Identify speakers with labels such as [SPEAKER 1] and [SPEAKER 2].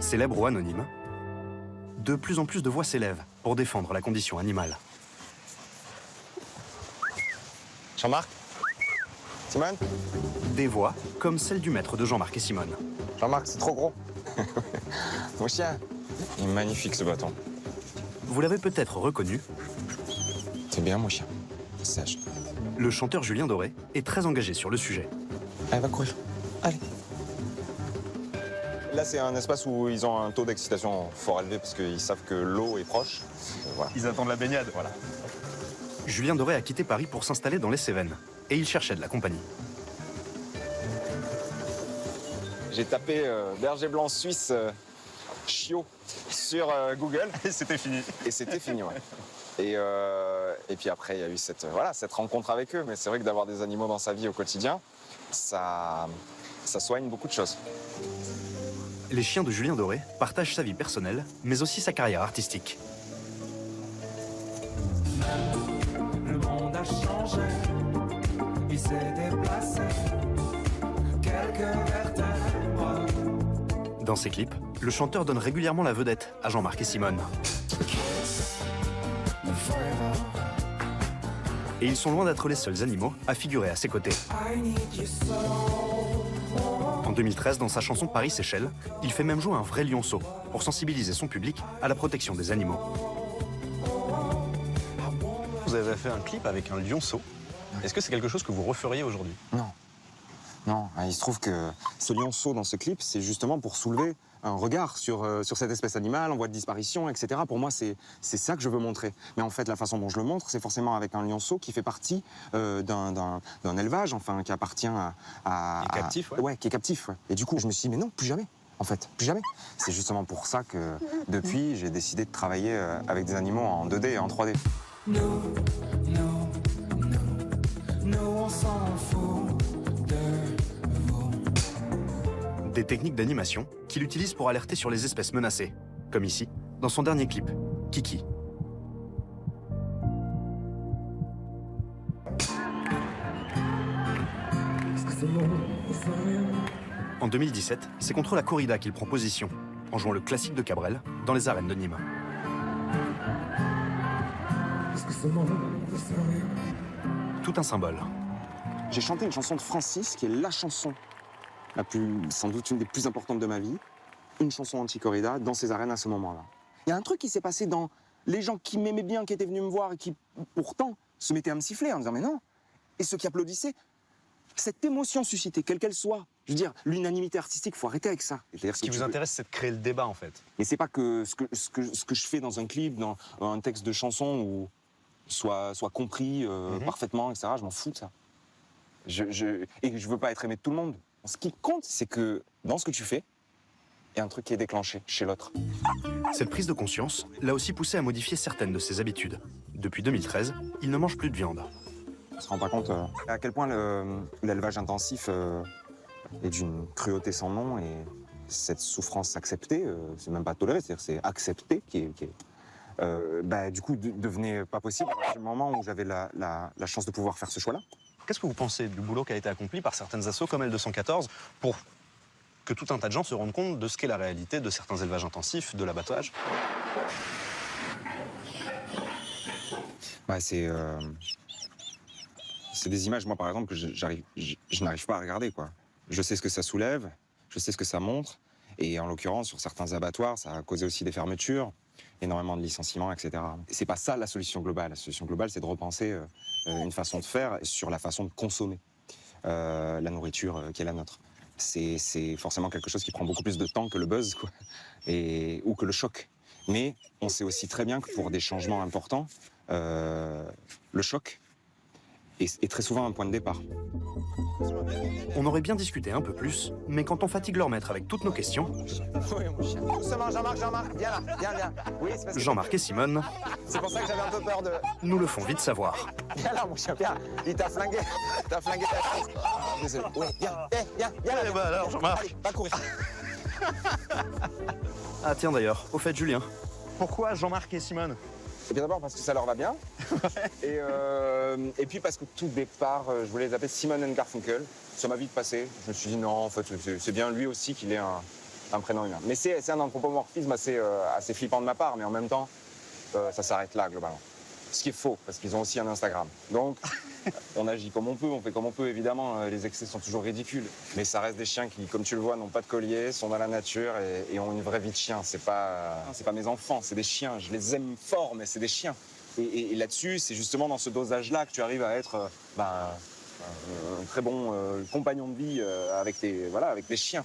[SPEAKER 1] Célèbre ou anonyme, de plus en plus de voix s'élèvent pour défendre la condition animale.
[SPEAKER 2] Jean-Marc? Simone?
[SPEAKER 1] Des voix comme celle du maître de Jean-Marc et Simone.
[SPEAKER 2] Jean-Marc, c'est trop gros. Mon chien. Il est magnifique ce bâton.
[SPEAKER 1] Vous l'avez peut-être reconnu,
[SPEAKER 2] C'est bien mon chien. Sage.
[SPEAKER 1] le chanteur Julien Doré est très engagé sur le sujet.
[SPEAKER 2] Allez, va courir. Allez. Là, c'est un espace où ils ont un taux d'excitation fort élevé parce qu'ils savent que l'eau est proche. Voilà.
[SPEAKER 3] Ils attendent la baignade.
[SPEAKER 2] Voilà.
[SPEAKER 1] Julien Doré a quitté Paris pour s'installer dans les Cévennes et il cherchait de la compagnie.
[SPEAKER 2] J'ai tapé berger blanc suisse chiot sur Google.
[SPEAKER 3] Et c'était fini.
[SPEAKER 2] Et c'était fini, ouais. Et puis après, il y a eu cette rencontre avec eux. Mais c'est vrai que d'avoir des animaux dans sa vie au quotidien, ça soigne beaucoup de choses.
[SPEAKER 1] Les chiens de Julien Doré partagent sa vie personnelle, mais aussi sa carrière artistique.
[SPEAKER 4] Le monde a changé, il s'est déplacé, quelques vertèbres.
[SPEAKER 1] Dans ses clips, le chanteur donne régulièrement la vedette à Jean-Marc et Simone. Et ils sont loin d'être les seuls animaux à figurer à ses côtés.
[SPEAKER 4] I need you so.
[SPEAKER 1] En 2013, dans sa chanson Paris-Séchelles, il fait même jouer un vrai lionceau pour sensibiliser son public à la protection des animaux.
[SPEAKER 3] Vous avez fait un clip avec un lionceau. Est-ce que c'est quelque chose que vous referiez aujourd'hui?
[SPEAKER 2] Non. Non, il se trouve que ce lionceau dans ce clip, c'est justement pour soulever un regard sur cette espèce animale en voie de disparition, etc. Pour moi, c'est ça que je veux montrer. Mais en fait, la façon dont je le montre, c'est forcément avec un lionceau qui fait partie d'un élevage, enfin, qui appartient à...
[SPEAKER 3] Qui est captif, ouais.
[SPEAKER 2] Ouais, qui est captif, ouais. Et du coup, je me suis dit, mais non, plus jamais. En fait, plus jamais. C'est justement pour ça que, depuis, j'ai décidé de travailler avec des animaux en 2D et en 3D.
[SPEAKER 4] Nous, on s'en fout de vous.
[SPEAKER 1] Des techniques d'animation qu'il utilise pour alerter sur les espèces menacées, comme ici, dans son dernier clip, Kiki. En 2017, c'est contre la corrida qu'il prend position, en jouant le classique de Cabrel dans les arènes de Nîmes. Tout un symbole.
[SPEAKER 2] J'ai chanté une chanson de Francis, qui est la chanson sans doute une des plus importantes de ma vie, une chanson anti-corrida dans ces arènes à ce moment-là. Il y a un truc qui s'est passé dans les gens qui m'aimaient bien, qui étaient venus me voir et qui, pourtant, se mettaient à me siffler en disant « mais non ». Et ceux qui applaudissaient, cette émotion suscitée, quelle qu'elle soit, je veux dire, l'unanimité artistique, il faut arrêter avec ça.
[SPEAKER 3] Ce qui vous intéresse, c'est de créer le débat, en fait.
[SPEAKER 2] Et c'est pas que ce que je fais dans un clip, dans un texte de chanson, ou soit compris parfaitement, etc. Je m'en fous de ça. Et je veux pas être aimé de tout le monde. Ce qui compte, c'est que dans ce que tu fais, il y a un truc qui est déclenché chez l'autre.
[SPEAKER 1] Cette prise de conscience l'a aussi poussé à modifier certaines de ses habitudes. Depuis 2013, il ne mange plus de viande.
[SPEAKER 2] On se rend pas compte à quel point l'élevage intensif est d'une cruauté sans nom, et cette souffrance acceptée, c'est même pas toléré, c'est-à-dire c'est accepté du coup devenait pas possible au moment où j'avais la chance de pouvoir faire ce choix-là.
[SPEAKER 3] Qu'est-ce que vous pensez du boulot qui a été accompli par certaines assos comme L214 pour que tout un tas de gens se rendent compte de ce qu'est la réalité de certains élevages intensifs, de l'abattage?
[SPEAKER 2] Ouais, c'est des images, moi, par exemple, que je n'arrive pas à regarder, quoi. Je sais ce que ça soulève, je sais ce que ça montre, et en l'occurrence, sur certains abattoirs, ça a causé aussi des fermetures, énormément de licenciements, etc. C'est pas ça la solution globale. La solution globale, c'est de repenser une façon de faire sur la façon de consommer la nourriture qui est la nôtre. C'est forcément quelque chose qui prend beaucoup plus de temps que le buzz, quoi, ou que le choc. Mais on sait aussi très bien que pour des changements importants, le choc est très souvent un point de départ.
[SPEAKER 1] On aurait bien discuté un peu plus, mais quand on fatigue leur maître avec toutes nos questions,
[SPEAKER 2] Oui, mon chien. Doucement, Jean-Marc, viens là, viens. Oui, c'est parce que
[SPEAKER 1] Jean-Marc et Simone
[SPEAKER 2] c'est pour ça que j'avais un peu peur de...
[SPEAKER 1] nous le font vite savoir.
[SPEAKER 2] Viens là, mon chien, viens. Il t'a flingué ta chose. Désolé. Oui, viens là.
[SPEAKER 3] Eh ben alors, Jean-Marc.
[SPEAKER 2] Allez, va courir.
[SPEAKER 1] Ah tiens d'ailleurs, au fait Julien,
[SPEAKER 3] Pourquoi Jean-Marc et Simone?
[SPEAKER 2] Et bien d'abord parce que ça leur va bien. Et puis parce que tout départ, je voulais les appeler Simon and Garfunkel. Ça m'a vite passé. Je me suis dit non, en fait, c'est bien lui aussi qu'il ait un prénom humain. Mais c'est un anthropomorphisme assez flippant de ma part, mais en même temps, ça s'arrête là, globalement. Ce qui est faux, parce qu'ils ont aussi un Instagram. Donc, on agit comme on peut, on fait comme on peut, évidemment, les excès sont toujours ridicules. Mais ça reste des chiens qui, comme tu le vois, n'ont pas de collier, sont dans la nature et ont une vraie vie de chien. C'est pas mes enfants, c'est des chiens. Je les aime fort, mais c'est des chiens. Et là-dessus, c'est justement dans ce dosage-là que tu arrives à être un très bon compagnon de vie avec tes chiens.